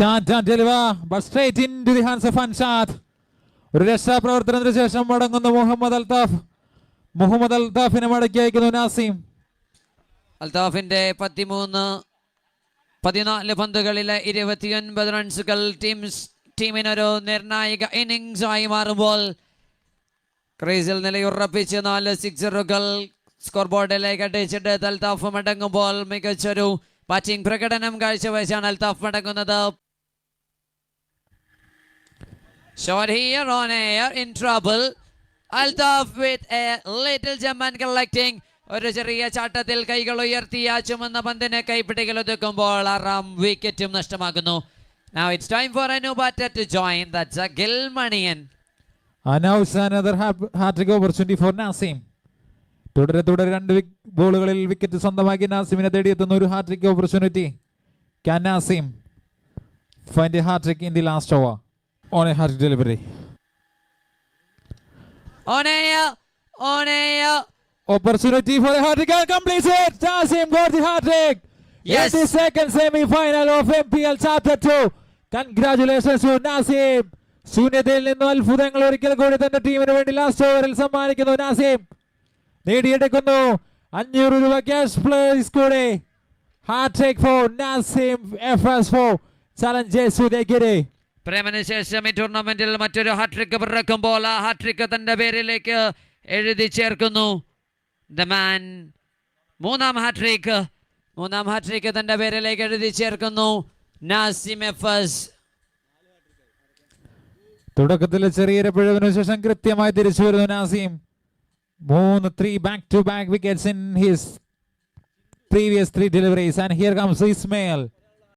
Can't deliver, but straight into the hands of Anshad. ഒരു രക്ഷാപ്രവർത്തനത്തിന് ശേഷം മടങ്ങുന്ന മുഹമ്മദ് അൽതാഫിനെ മടക്കി അയക്കുന്നു നാസിം. അൽതാഫിന്റെ 14 പന്തുകളിലെ 29 റൺസുകൾ ടീമിനൊരു നിർണായക ഇന്നിംഗ്സ് ആയി മാറുമ്പോൾ ക്രീസിൽ നിലയുറപ്പിച്ച് 4 സിക്സറുകൾ സ്കോർ ബോർഡിലേക്ക് അടിച്ചിട്ട് അൽതാഫ് മടങ്ങുമ്പോൾ മികച്ചൊരു ബാറ്റിംഗ് പ്രകടനം കാഴ്ചവെച്ചാണ് അൽതാഫ് മടങ്ങുന്നത്. Shot here on air in trouble. Altaf with a little jump and collecting. ഒരു ചെറിയ ചാട്ടത്തിൽ കൈകൾ ഉയർത്തിയ ചുമന്ന പന്തിനെ കൈപ്പിടികൾ ഒതുക്കുമ്പോൾ 6ാം വിക്കറ്റും നഷ്ടമാകുന്നു. Now it's time for a new batter to join. That's Gil Manian. Announce another hat-trick opportunity for Nasim. തുടരെ 2 ബോളുകളിൽ wicket സ്വന്തമാക്കി നാസിമിനെ തേടിയെത്തുന്ന ഒരു hat trick opportunity. Can Nasim find a hat-trick in the last over on a hat-trick delivery? On air. Opportunity for a hat-trick and completes it. Nasim got the hat-trick. Yes. In the second semi-final of MPL Chapter 2. Congratulations to Nasim. ശൂന്യതയിൽ നിന്നും അത്ഭുതങ്ങൾ ഒരിക്കൽ കൂടി തന്റെ ടീമിന് വേണ്ടി last ഓവറിൽ സമ്മാനിക്കുന്നു നാസിം. നേടിയെടുക്കുന്നു 500 രൂപ ക്യാഷ് പ്രൈസ് കൂടെ. Hat-trick four Nazim FS4 challengers Udayagiri. പ്രേമന് ശേഷം ഈ ടൂർണമെന്റിൽ മറ്റൊരു ഹാട്രിക് പിറക്കുമ്പോൾ ആ ഹാട്രിക് തന്റെ പേരിലേക്ക് എഴുതി ചേർക്കുന്നു. ദ മാൻ മൂന്നാം ഹാട്രിക് തന്റെ പേരിലേക്ക് എഴുതി ചേർക്കുന്നു നാസിം FS. തുടക്കത്തിൽ ചെറിയൊരു പിഴവിനു ശേഷം കൃത്യമായി തിരിച്ചു വരുന്നു Nazim. 3 back-to-back wickets in his previous 3 deliveries, and here comes Ismail.